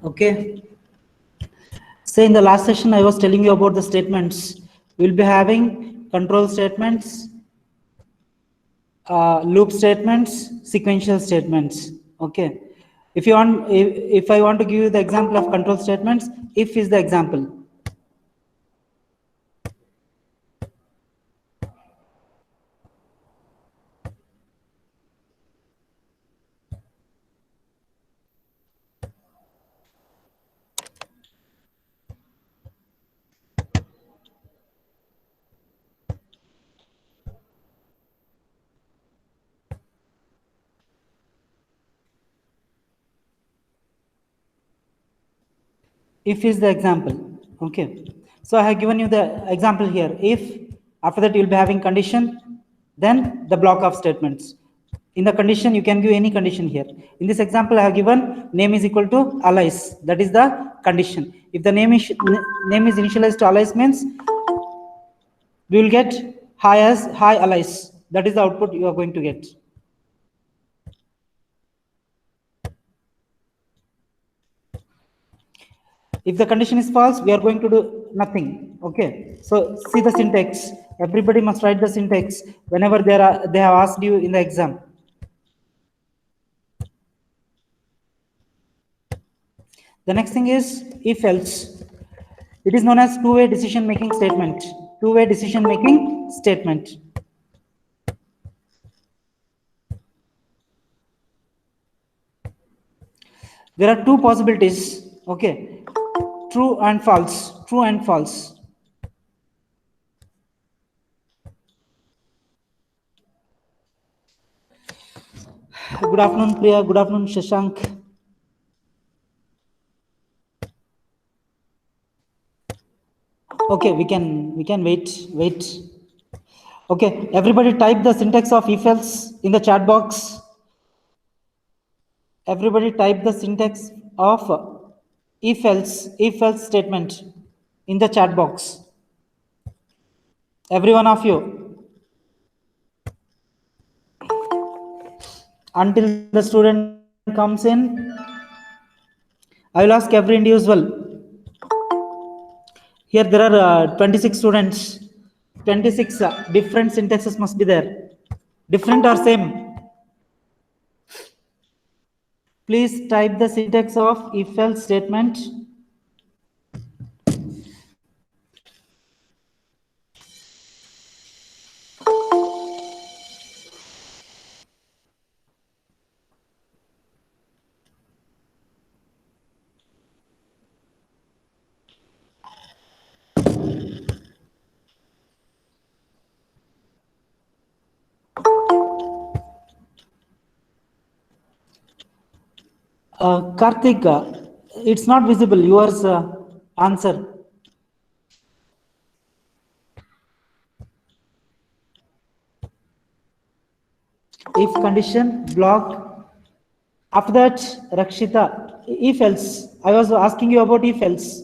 Okay. Say in the last session, I was telling you about the statements. We'll be having control statements, loop statements, sequential statements. Okay. If you want, if I want to give you the example of control statements, if is the example. If is the example. Okay, so I have given you the example here. If, after that you'll be having condition, then the block of statements. In the condition, you can give any condition here. In this example, I have given name is equal to alias. That is the condition. If the name is initialized to alias, means we will get hi as hi alias. That is the output you are going to get. If the condition is false, we are going to do nothing. Okay, so see the syntax. Everybody must write the syntax whenever they have asked you in the exam. The next thing is if else. It is known as two-way decision making statement. Two-way decision making statement. There are two possibilities. Okay, true and false. True and false. Good afternoon, Priya. Good afternoon, Shashank. Okay, we can wait. Okay, everybody type the syntax of if else in the chat box. Everybody type the syntax of if else statement in the chat box. Every one of you. Until the student comes in, I will ask every individual. Here there are 26 students. 26 different syntaxes must be there. Different or same? Please type the syntax of if else statement. Karthik, it's not visible. Yours answer. If condition block. After that, Rakshita, if else. I was asking you about if else.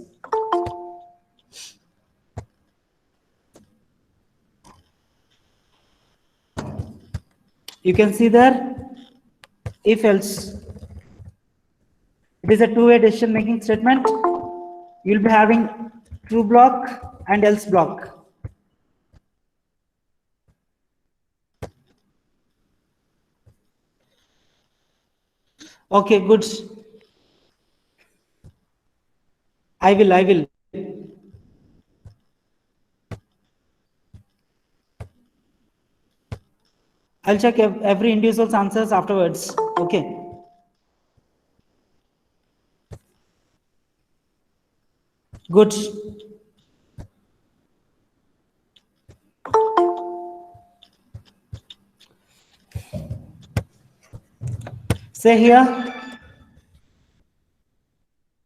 You can see there, if else. It is a two-way decision making statement. You'll be having true block and else block. Okay, good. I will. I'll check every individual's answers afterwards. Okay. Good. Say here.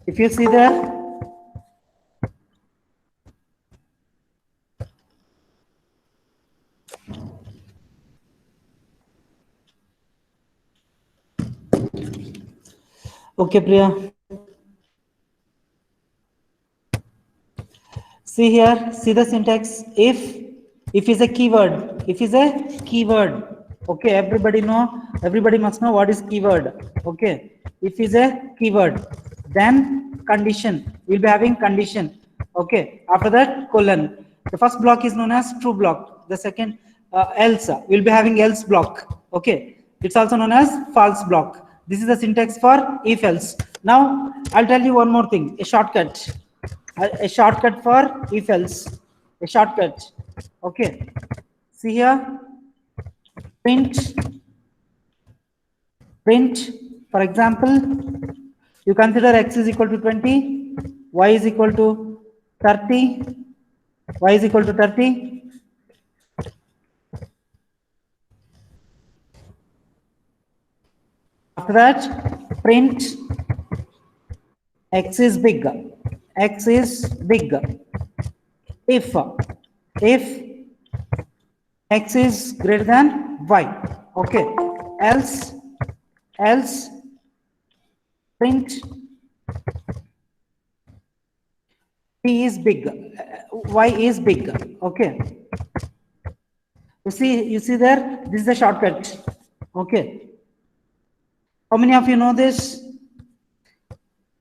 If you see there. Okay, Priya. See here, see the syntax. If is a keyword. If is a keyword. Okay, everybody must know what is keyword. Okay, if is a keyword. then condition. We'll be having condition. Okay. After that, colon. The first block is known as true block. The second, else. We'll be having else block. Okay. It's also known as false block. This is the syntax for if else. Now, I'll tell you one more thing, a shortcut. A shortcut for if else. A shortcut. Okay. See here, print, for example, you consider x is equal to 20, y is equal to 30, y is equal to 30. After that, print x is big, x is big. If x is greater than y, okay, else print p is big, y is big. Okay, you see there, this is the shortcut. Okay, how many of you know this?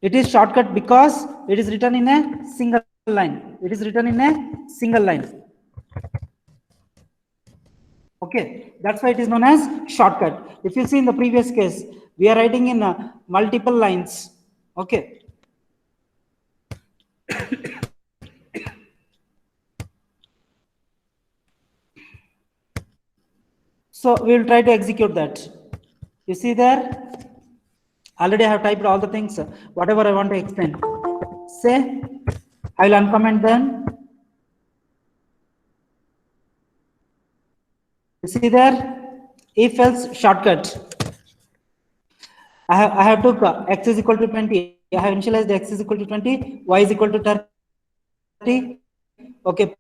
It is shortcut because it is written in a single line. It is written in a single line. Okay, that's why it is known as shortcut. If you see in the previous case, we are writing in multiple lines. Okay. So we will try to execute that. You see there, already I have typed all the things, whatever I want to explain. Say, I will uncomment them. You see there, if else shortcut. I have took x is equal to 20. I have initialized x is equal to 20, y is equal to 30. Okay,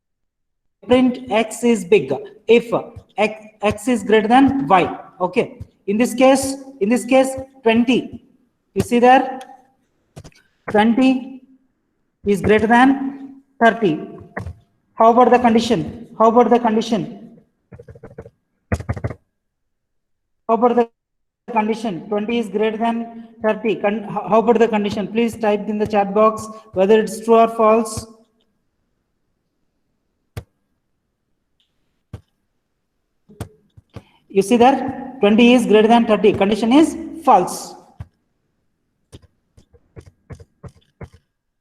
print x is big if x is greater than y. Okay, in this case 20. You see there, 20 is greater than 30. How about the condition? How about the condition? How about the condition? 20 is greater than 30. How about the condition? Please type in the chat box whether it's true or false. You see there, 20 is greater than 30. Condition is false.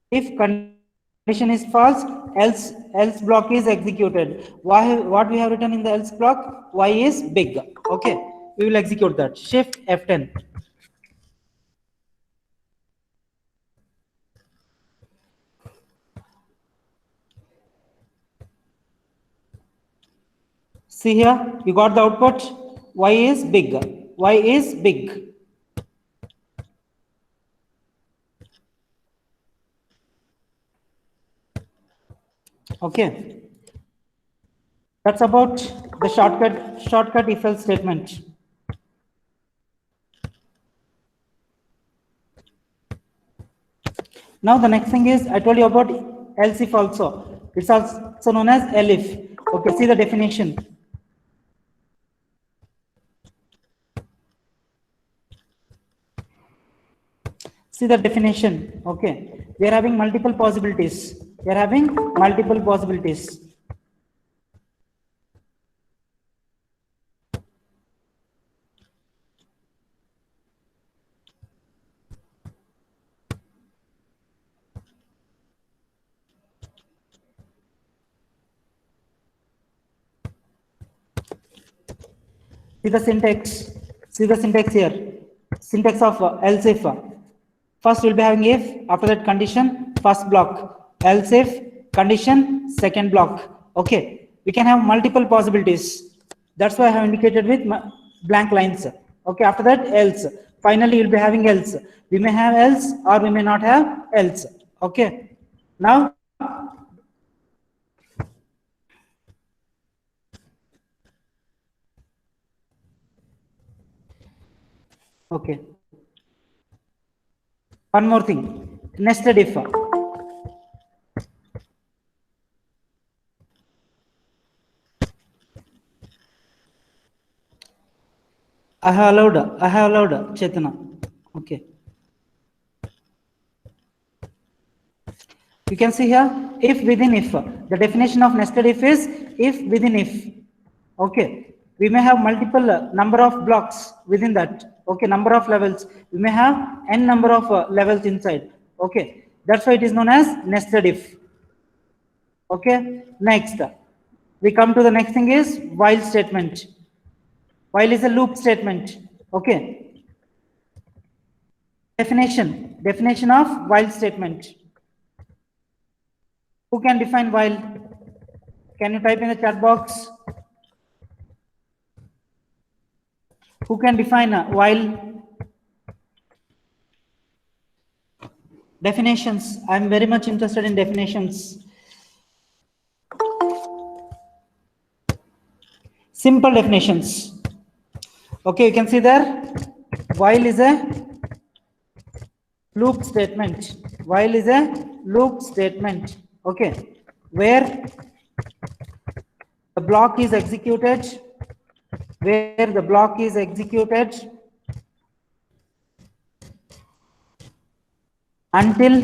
If condition is false, else block is executed. What we have written in the else block? Y is big. Okay, we will execute that. Shift F10. See here, you got the output. Y is big. Y is big. Okay, that's about the shortcut if else statement. Now the next thing is, I told you about else if also. It's also known as elif. Okay, see the definition. See the definition. Okay, we are having multiple possibilities. We are having multiple possibilities. See the syntax. See the syntax here. Syntax of else if. First we'll be having if, after that condition, first block, else if, condition, second block. Okay, we can have multiple possibilities. That's why I have indicated with blank lines. Okay, after that else. Finally, you'll be having else. We may have else or we may not have else. Okay, now okay. One more thing, nested if. I have allowed Chetana. Okay. You can see here, if within if. The definition of nested if is if within if. Okay. We may have multiple number of blocks within that. Okay. Number of levels. We may have n number of levels inside. Okay. That's why it is known as nested if. Okay. Next. We come to the next thing is while statement. While is a loop statement. Okay. Definition of while statement. Who can define while? Can you type in the chat box? Who can define while? Definitions. I'm very much interested in definitions. Simple definitions. Okay, you can see there. While is a loop statement. While is a loop statement. Okay, where the block is executed. Where the block is executed until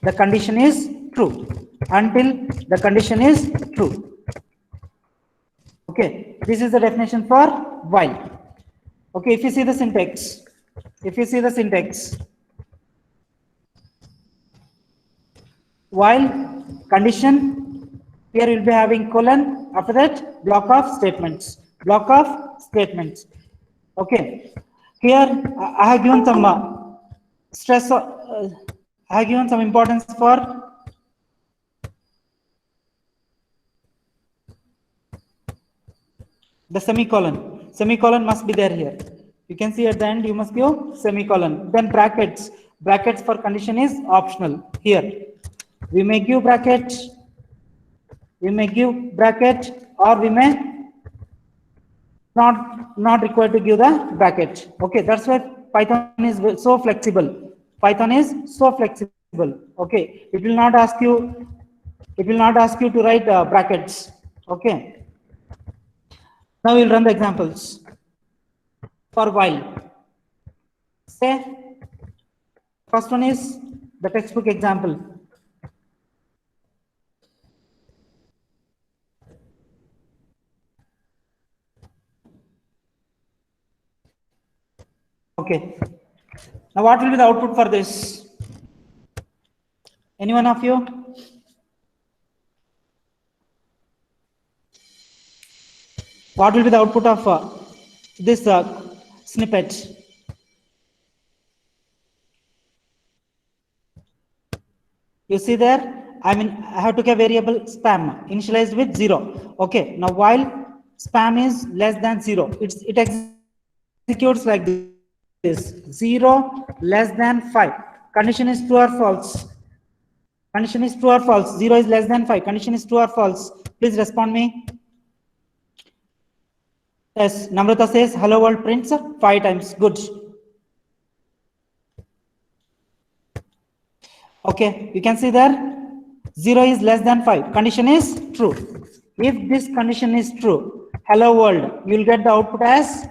the condition is true. Until the condition is true. Okay, this is the definition for while. Okay, if you see the syntax, while condition, here we'll be having colon, after that block of statements. Okay, here I have given some stress, I have given some importance for the semicolon. Semicolon must be there here. You can see at the end you must give semicolon. Then brackets. Brackets for condition is optional. Here we may give bracket, or we may not required to give the bracket. Okay, that's why Python is so flexible. Okay, it will not ask you to write brackets. Okay, now we'll run the examples for while. Say first one is the textbook example. Okay, now what will be the output for this? Any one of you? What will be the output of this snippet? You see there, I have to get variable spam initialized with 0. Okay, now while spam is less than 0, it executes like this. 0 less than 5. Condition is true or false? 0 is less than 5. Condition is true or false? Please respond me. Yes, Namrata says hello world prints 5 times. Good. Okay, you can see there 0 is less than 5. Condition is true. If this condition is true, hello world, you'll get the output as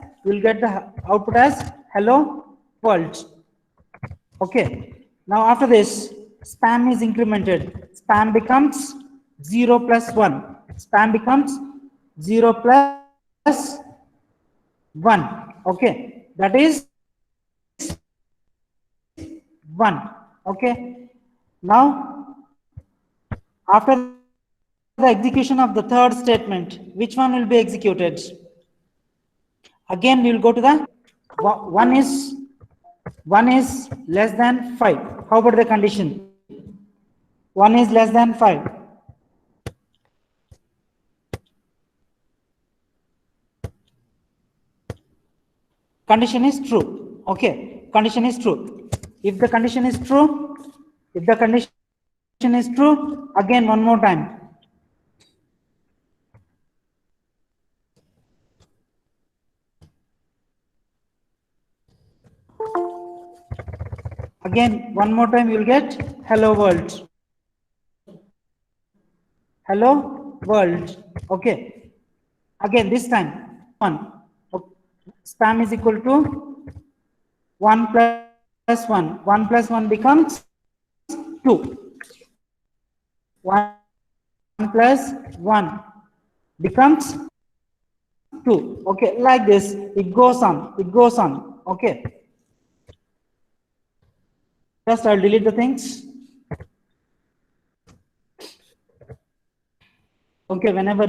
hello world. Okay, now after this spam is incremented. Spam becomes 0 plus 1. Spam becomes 0 plus 1. Okay, that is 1. Okay, now after the execution of the third statement, which one will be executed? Again we will go to the 1 is less than 5. How about the condition? 1 is less than 5. Condition is true. Okay, condition is true. If the condition is true, again one more time. Again one more time you will get hello world. Hello world. Okay, again this time 1. Spam is equal to 1 plus 1. 1 plus 1 becomes 2. 1 plus 1 becomes 2. Okay, like this, it goes on. Okay, just I'll delete the things. Okay, whenever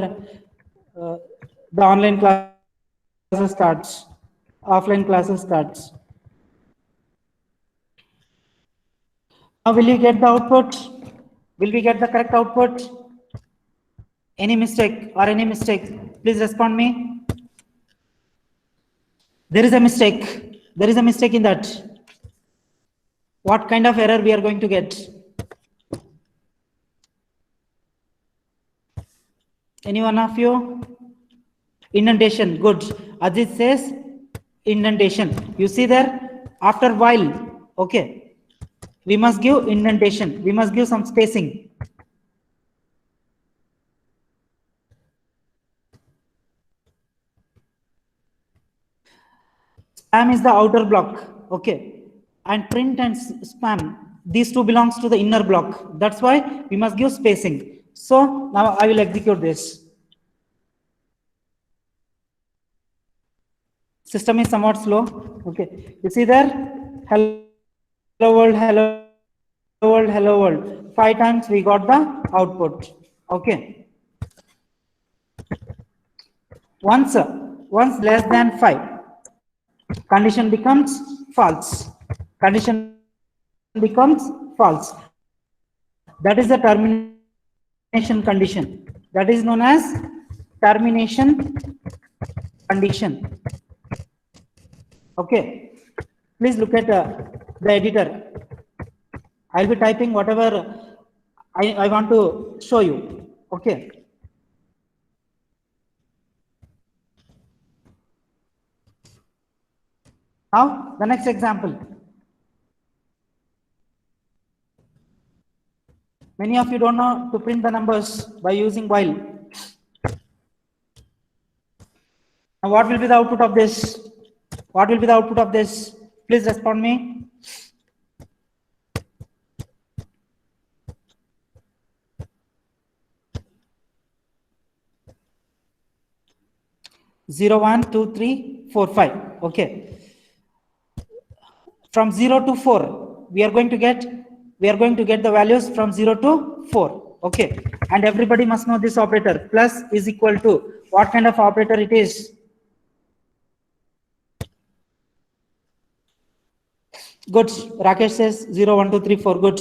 the online classes starts, offline classes starts. Now, will you get the output? Will we get the correct output? Any mistake or any mistake? Please respond me. There is a mistake. There is a mistake in that. What kind of error we are going to get? Any one of you? Indentation. Good. Ajit says indentation. You see there? After while. Okay. We must give indentation. We must give some spacing. Spam is the outer block. Okay. And print and spam, these two belongs to the inner block. That's why we must give spacing. So now I will execute this. System is somewhat slow. Okay. You see there? Hello world, hello world, hello world. 5 times we got the output. Okay. Once less than 5, condition becomes false. Condition becomes false. That is the termination condition. That is known as termination condition. Okay. Please look at the editor. I'll be typing whatever I want to show you. Okay. Now, the next example. Many of you don't know to print the numbers by using while. Now, what will be the output of this? What will be the output of this? Please respond me. Zero, 1, 2, 3, 4, 5. Okay. From 0 to 4, we are going to get the values from 0 to 4. Okay. And everybody must know this operator. Plus is equal to what kind of operator it is? Good. Rakesh says 0, 1, 2, 3, 4. Good.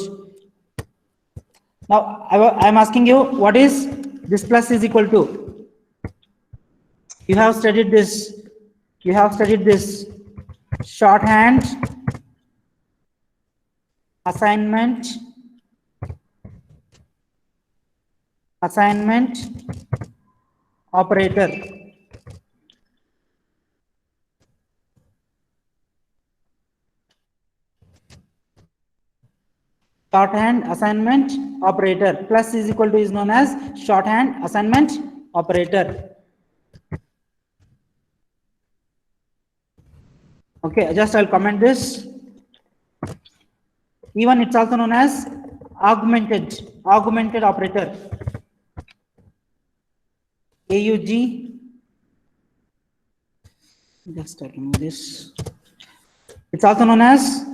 Now I am asking you, what is this plus is equal to? You have studied this. You have studied this. Shorthand assignment operator. Shorthand assignment operator. Plus is equal to is known as shorthand assignment operator. Okay, just I'll comment this. Even it's also known as augmented operator. AUG. Just I'll remove this. It's also known as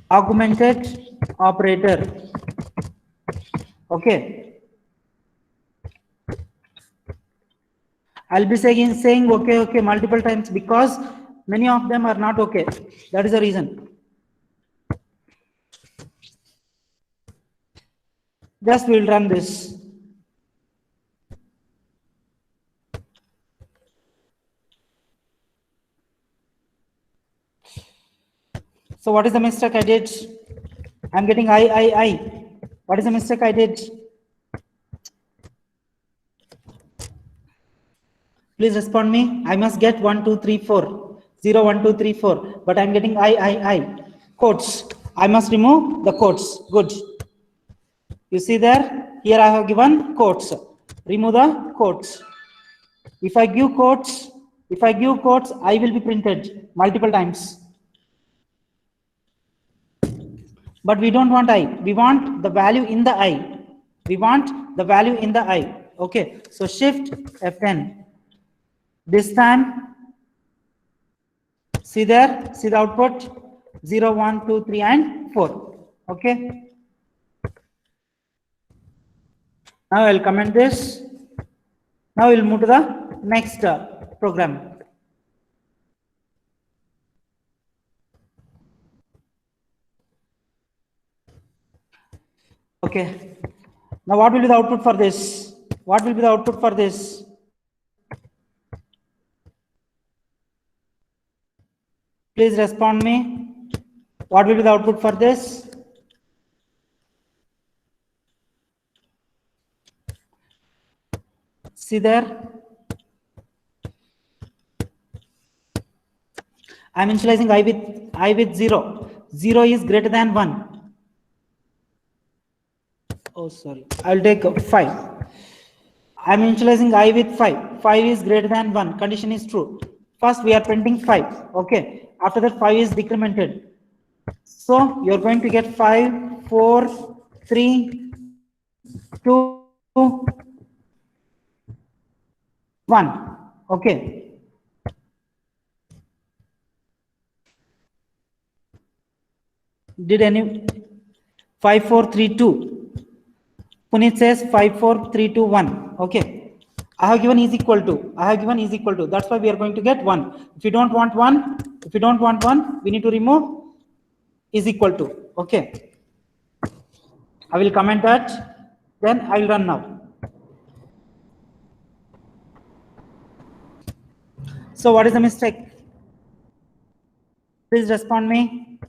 augmented operator. Okay. I'll be saying okay multiple times because many of them are not okay. That is the reason. Just we'll run this. So what is the mistake I did? I'm getting I. What is the mistake I did? Please respond me. I must get 1, 2, 3, 4. 0, 1, 2, 3, 4. But I'm getting I. Quotes. I must remove the quotes. Good. You see there? Here I have given quotes. Remove the quotes. If I give quotes, I will be printed multiple times. But we don't want I. We want the value in the I. We want the value in the I. Okay. So shift F10. This time, see there, see the output 0, 1, 2, 3, and 4. Okay. Now I'll comment this. Now we'll move to the next program. Okay. Now what will be the output for this? What will be the output for this? Please respond me. What will be the output for this? See there. I am initializing I with 0. 0 is greater than 1. Oh, sorry. I'll take 5. I am initializing I with 5. 5 is greater than 1. Condition is true. First, we are printing 5. Okay. After that, 5 is decremented. So, you're going to get 5, 4, 3, 2, 1. Okay. Did any 5, 4, 3, 2? Puneet says 5, 4, 3, 2, 1. Okay. I have given is equal to. I have given is equal to. That's why we are going to get 1. If you don't want 1, we need to remove is equal to. Okay. I will comment that. Then I will run now. So what is the mistake? Please respond me.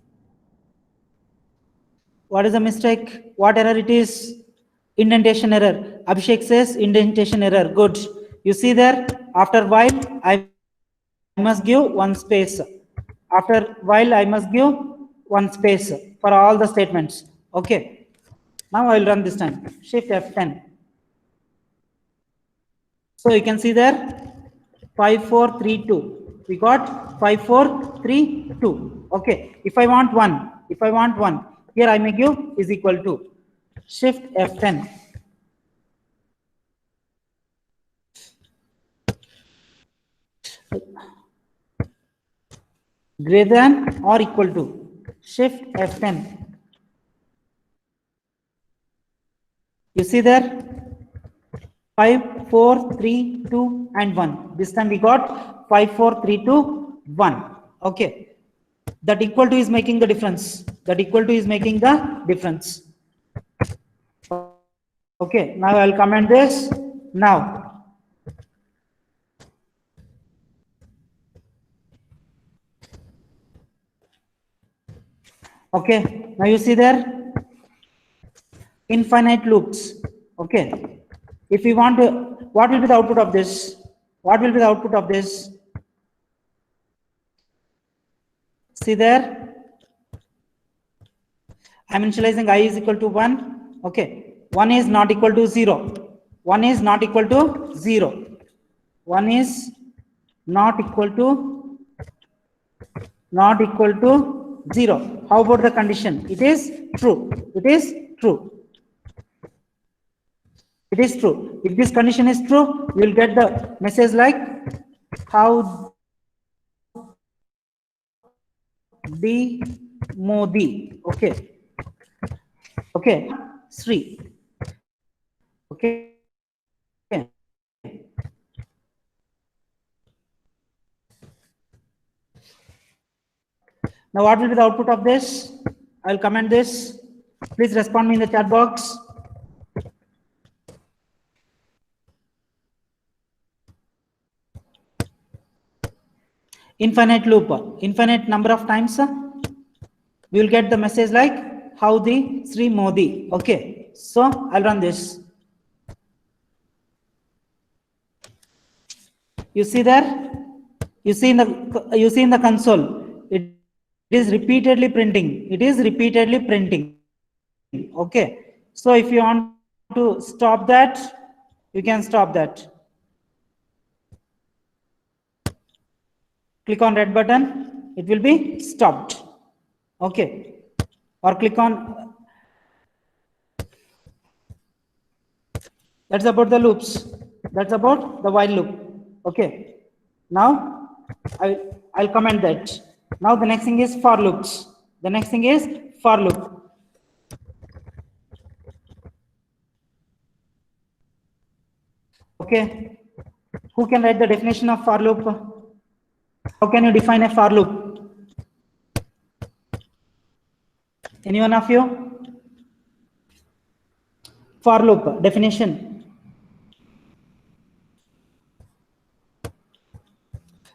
What is the mistake? What error it is? Indentation error. Abhishek says indentation error. Good. You see there, after while I must give one space. After while I must give one space for all the statements. Okay. Now I will run this time. Shift F10. So you can see there 5, 4, 3, 2. We got 5, 4, 3, 2. Okay. If I want 1, here I may give is equal to shift F10. Greater than or equal to shift F10. You see there 5, 4, 3, 2, and 1. This time we got 5, 4, 3, 2, 1. Okay. That equal to is making the difference. That equal to is making the difference. Okay. Now I'll comment this. Now. Okay. Now you see there infinite loops. Okay. If we want to, what will be the output of this? What will be the output of this? See there, I'm initializing I is equal to 1. Okay, 1 is not equal to 0. 1 is not equal to 0. 1 is not equal to 0. How about the condition? It is true. It is true. It is true. If this condition is true, you will get the message like how the Modi. Okay. Okay. Sri. Okay. Now what will be the output of this? I will comment this. Please respond me in the chat box. Infinite loop, infinite number of times, we will get the message like how the Sri Modi. Okay, so I'll run this. You see there, you see in the console, it is repeatedly printing. It is repeatedly printing. Okay, so if you want to stop that, you can stop that. Click on red button, it will be stopped. Okay. or click on. That's about the loops. That's about the while loop. Okay. Now I'll comment that. Now the next thing is for loops. The next thing is for loop. Okay. Who can write the definition of for loop? How can you define a for loop? Any one of you? For loop definition.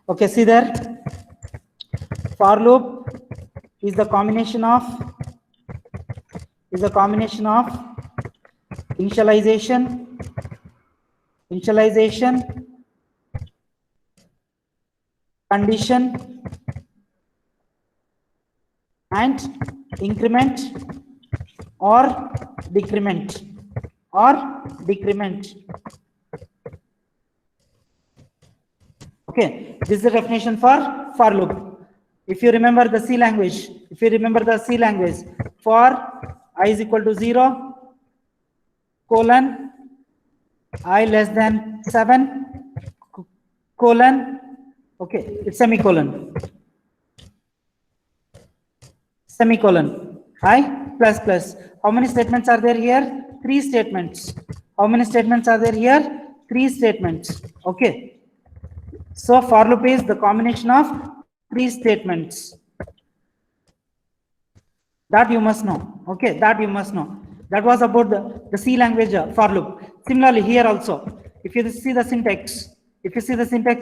Okay, see there. For loop is the combination of initialization, condition, and increment or decrement Okay, this is the definition for loop. If you remember the C language, for I is equal to 0, colon, I less than 7, colon, okay, it's semicolon, I plus plus. How many statements are there here? 3 statements. How many statements are there here? 3 statements. Okay. So for loop is the combination of 3 statements. That you must know. Okay, that you must know. That was about the C language for loop. Similarly, here also, if you see the syntax,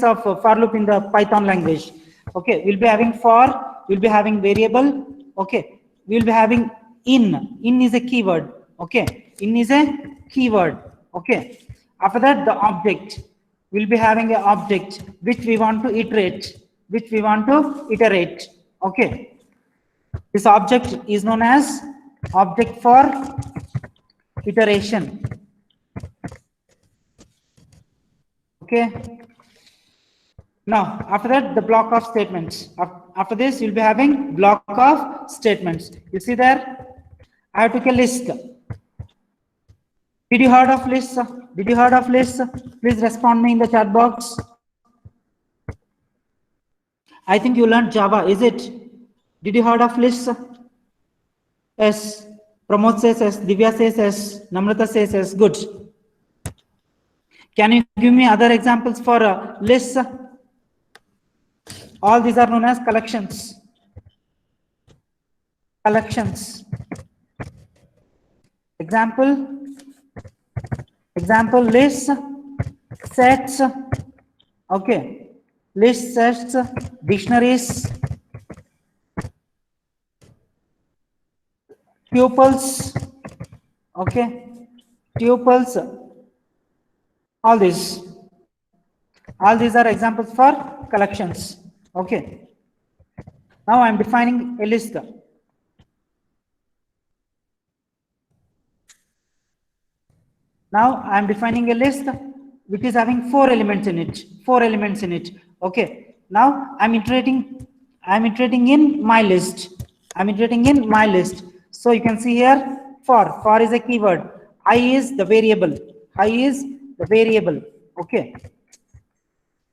of for loop in the Python language, okay, we'll be having for, we'll be having variable, okay, we'll be having in. In is a keyword, okay, okay. After that, the object. We'll be having an object which we want to iterate, okay. This object is known as object for iteration, okay. Now after that, the block of statements. After this, you'll be having block of statements. You see there, I have took a list. Did you heard of lists? Please respond me in the chat box. I think you learned Java, is it? Did you heard of lists? Yes. Pramod says yes. Divya says yes. Namrata says yes. Good. Can you give me other examples for lists? All these are known as collections. Example lists, sets, okay, list, sets, dictionaries, tuples, okay, all these are examples for collections, okay. Now I am defining a list. Now I am defining a list which is having 4 elements in it. Okay. Now I'm iterating in my list. So you can see here, for is a keyword, I is the variable. Okay.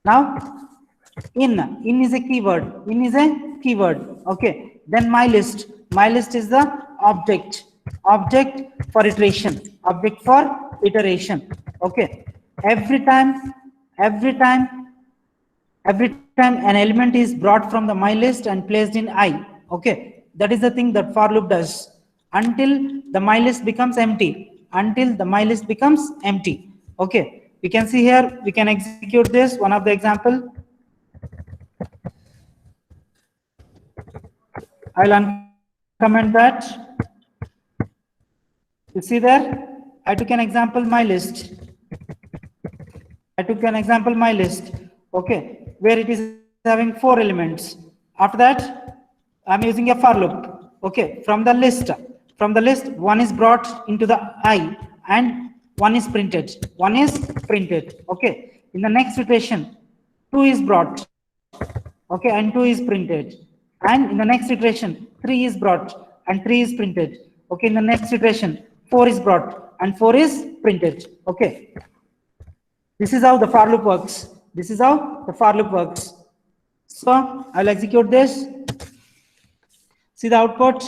Now in is a keyword. Okay. Then my list is the object for iteration. Okay. Every time an element is brought from the my list and placed in I, okay, that is the thing that for loop does until the my list becomes empty. Okay, we can see here, we can execute this. One of the example, I'll uncomment that. You see there, I took an example my list. Okay, where it is having 4 elements. After that, I'm using a for loop. Okay, from the list, one is brought into the I and one is printed. Okay, in the next iteration, 2 is brought. Okay, and 2 is printed. And in the next iteration, 3 is brought. and 3 is printed. Okay, in the next iteration, 4 is brought and 4 is printed. Okay. This is how the for loop works. This is how the for loop works. So I'll execute this. See the output.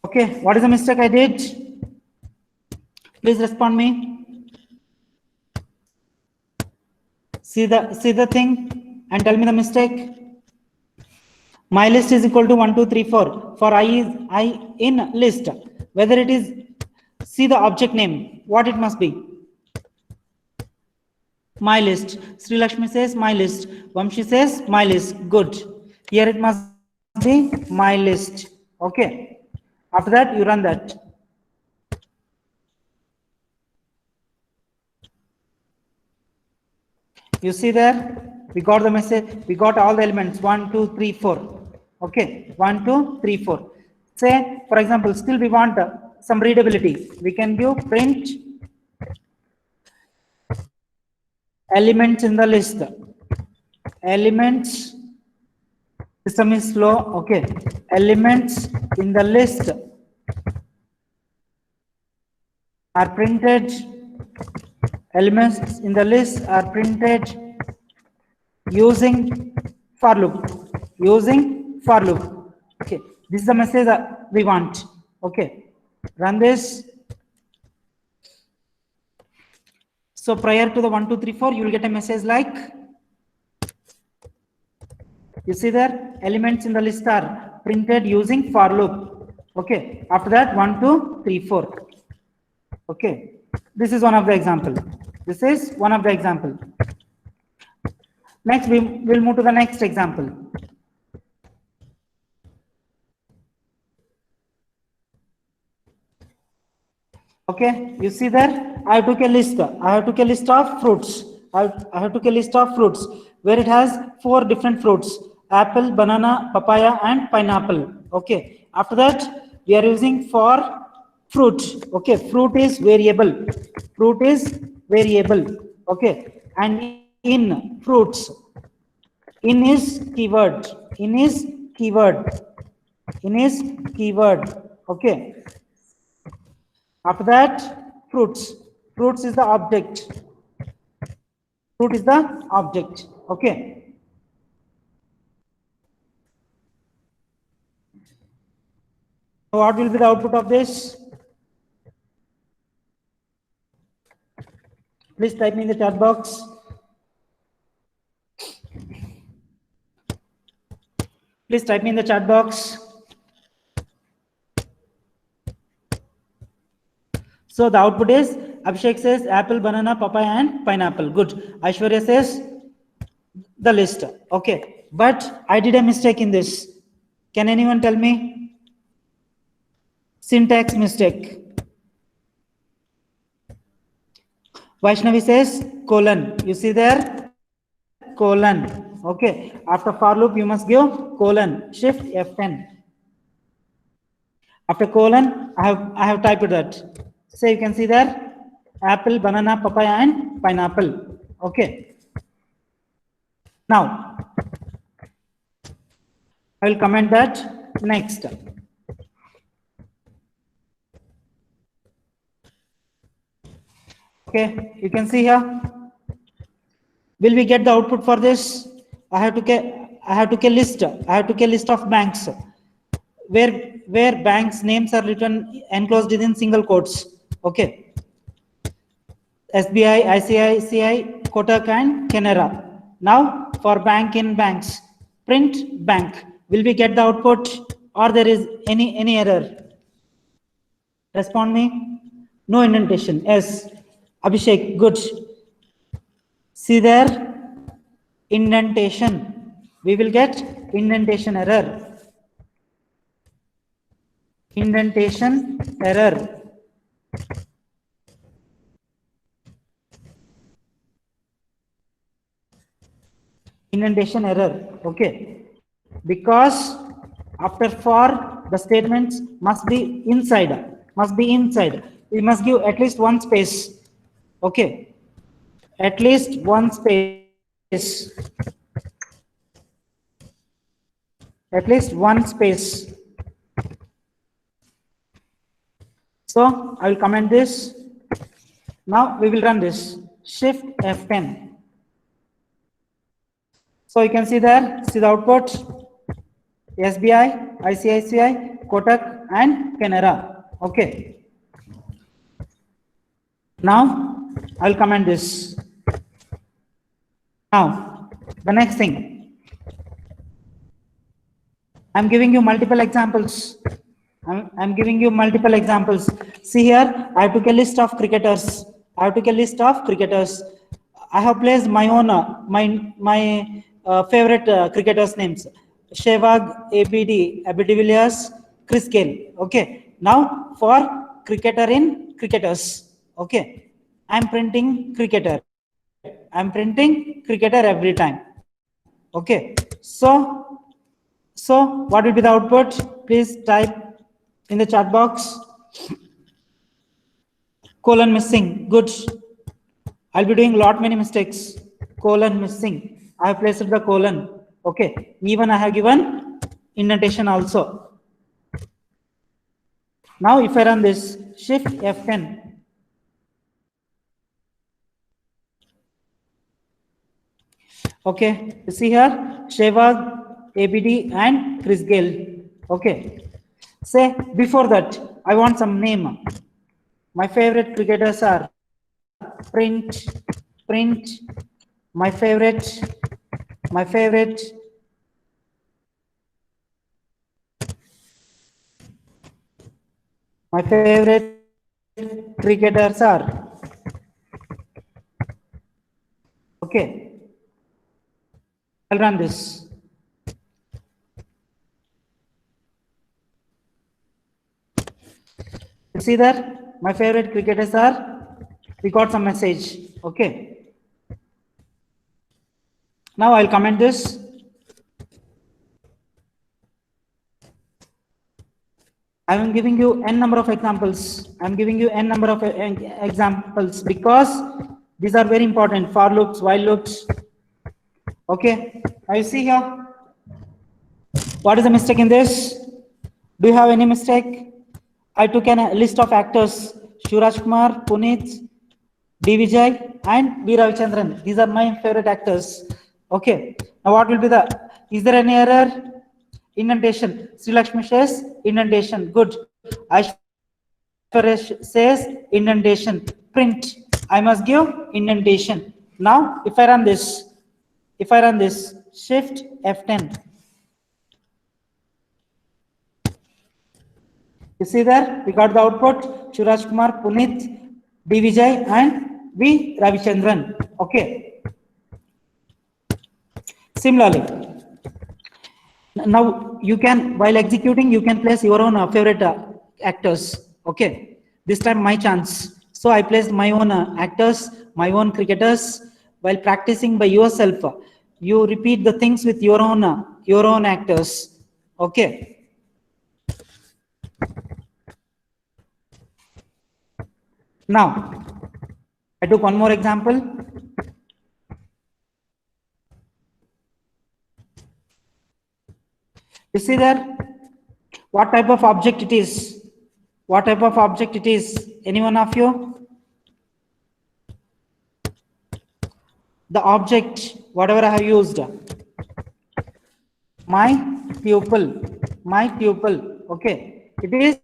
Okay, what is the mistake I did? Please respond me. See the thing and tell me the mistake. My list is equal to 1, 2, 3, 4. For I in list. Whether it is, see the object name, what it must be. My list. Sri Lakshmi says my list. Vamshi says my list. Good. Here it must be my list. Okay. After that, you run that. You see there, we got the message, we got all the elements 1, 2, 3, 4. Okay, 1, 2, 3, 4. Say, for example, still we want some readability. We can give print elements in the list. Elements, system is slow. Okay, elements in the list are printed. Elements in the list are printed using for loop. Using for loop. Okay, this is the message that we want. Okay, run this. So prior to the 1, 2, 3, 4, you will get a message like, you see there, elements in the list are printed using for loop. Okay, after that 1, 2, 3, 4. Okay, this is one of the example. This is one of the example. Next, we will move to the next example. Okay, you see there, I took a list. I took a list of fruits. I took a list of fruits where it has 4 different fruits: apple, banana, papaya, and pineapple. Okay, after that, we are using for fruit. Okay, fruit is variable. Fruit is variable. Okay, and in fruits, in is keyword. In is keyword. In is keyword. Okay. After that, fruits. Fruits is the object. Fruit is the object. Okay. So what will be the output of this? Please type me in the chat box. Please type me in the chat box. So the output is, Abhishek says apple, banana, papaya, and pineapple. Good. Aishwarya says the list. Okay. But I did a mistake in this. Can anyone tell me? Syntax mistake. Vaishnavi says colon. You see there? Colon. Okay. After for loop, you must give colon. Shift F10. After colon, I have typed that. So you can see there, apple, banana, papaya, and pineapple. Okay. Now, I will comment that next. Okay, you can see here. Will we get the output for this? I have to a list. I have to a list of banks where banks names are written enclosed in single quotes. Okay. SBI, ICICI, Kotak, and Canara. Now for bank in banks, print bank. Will we get the output or there is any error? Respond me. No indentation. Yes. Abhishek, good. See there, indentation. We will get indentation error. Indentation error. Indentation error. Okay. Because after for, the statements must be inside. Must be inside. We must give at least one space. Okay. At least one space. at least one space. So I will comment this. Now we will run this. Shift F10. So you can see there, see the output. SBI, ICICI, Kotak and Canara. Okay. Now I will comment this. Now the next thing, I'm giving you multiple examples. I'm giving you multiple examples. See here, I took a list of cricketers. I took a list of cricketers. I have placed my own, my favorite cricketers' names. Sehwag, ABD, Abby de Villiers, Chris Gale. Okay. Now for cricketer in cricketers. Okay. I'm printing cricketer. I'm printing cricketer every time. Okay. So what will be the output? Please type in the chat box. Colon missing. Good. I'll be doing lot many mistakes. Colon missing. I have placed the colon. Okay. Even I have given indentation also. Now if I run this, shift F10. Okay. You see here, Sehwag, ABD and Chris Gale. Okay. Say before that, I want some name. My favorite cricketers are print, my favorite, my favorite cricketers are. Okay. I'll run this. You see there, my favorite cricketers are, we got some message. Okay. Now I'll comment this. I'm giving you n number of examples. I'm giving you n number of examples because these are very important. For loops, while loops. Okay. I see here. What is the mistake in this? Do you have any mistake? I took a list of actors: Shuraj Kumar, Puneet, D. Vijay, and V. Ravichandran. These are my favorite actors. Okay. Now what will be the? Is there any error? Indentation. Sri Lakshmi says indentation. Good. Aishwarya says indentation. Print. I must give indentation. Now if I run this, shift F10. You see there, we got the output, Shuraj Kumar, Puneet, D. Vijay and V. Ravichandran. Okay. Similarly, now you can, while executing, you can place your own favorite actors. Okay. This time my chance. So I placed my own actors, my own cricketers. While practicing by yourself, you repeat the things with your own actors. Okay. Now, I took one more example. You see there, what type of object it is? What type of object it is? Any one of you? The object, whatever I have used. My tuple. Okay. It is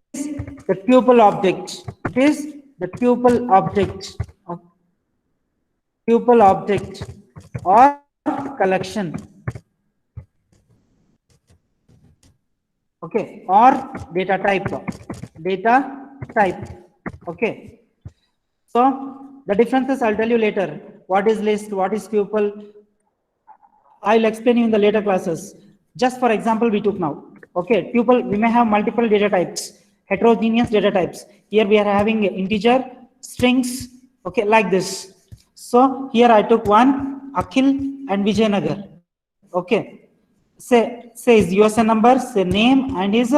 the tuple object. It is the tuple object. Tuple object or collection. Okay, or data type. Okay. So the differences I'll tell you later. What is list? What is tuple? I'll explain you in the later classes. Just for example, we took now. Okay, tuple. We may have multiple data types, heterogeneous data types. Here we are having integer, strings. Okay, like this. So here I took one, Akhil and Vijayanagar. Okay. Say his USN number, say name and his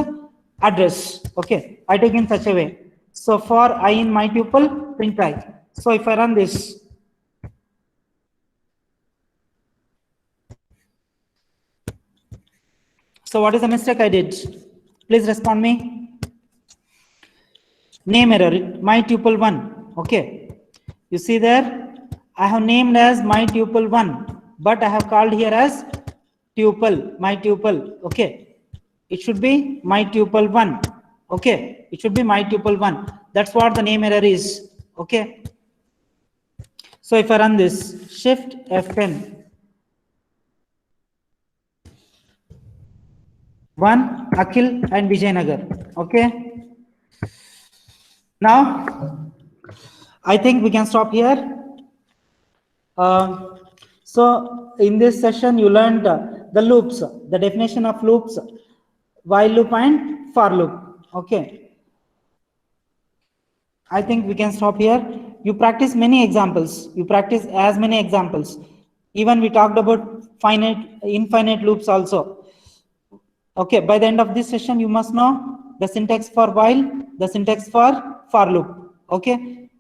address. Okay, I take in such a way. So for I in my tuple, print I. So if I run this, So what is the mistake I did? Please respond me. Name error, my tuple 1. Okay, you see there, I have named as my tuple 1, but I have called here as tuple, my tuple. Okay, it should be my tuple 1. Okay, it should be my tuple 1. That's what the name error is. Okay, so if I run this, shift F10, 1 Akhil and Vijaynagar. Okay, now I think we can stop here. So in this session you learned the loops, the definition of loops, while loop and for loop. Okay, I think we can stop here. You practice many examples, you practice as many examples. Even we talked about infinite loops also. Okay, by the end of this session you must know the syntax for while, the syntax for loop. Okay,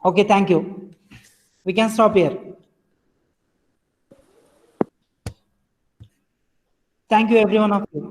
okay, thank you. We can stop here. Thank you every one of you.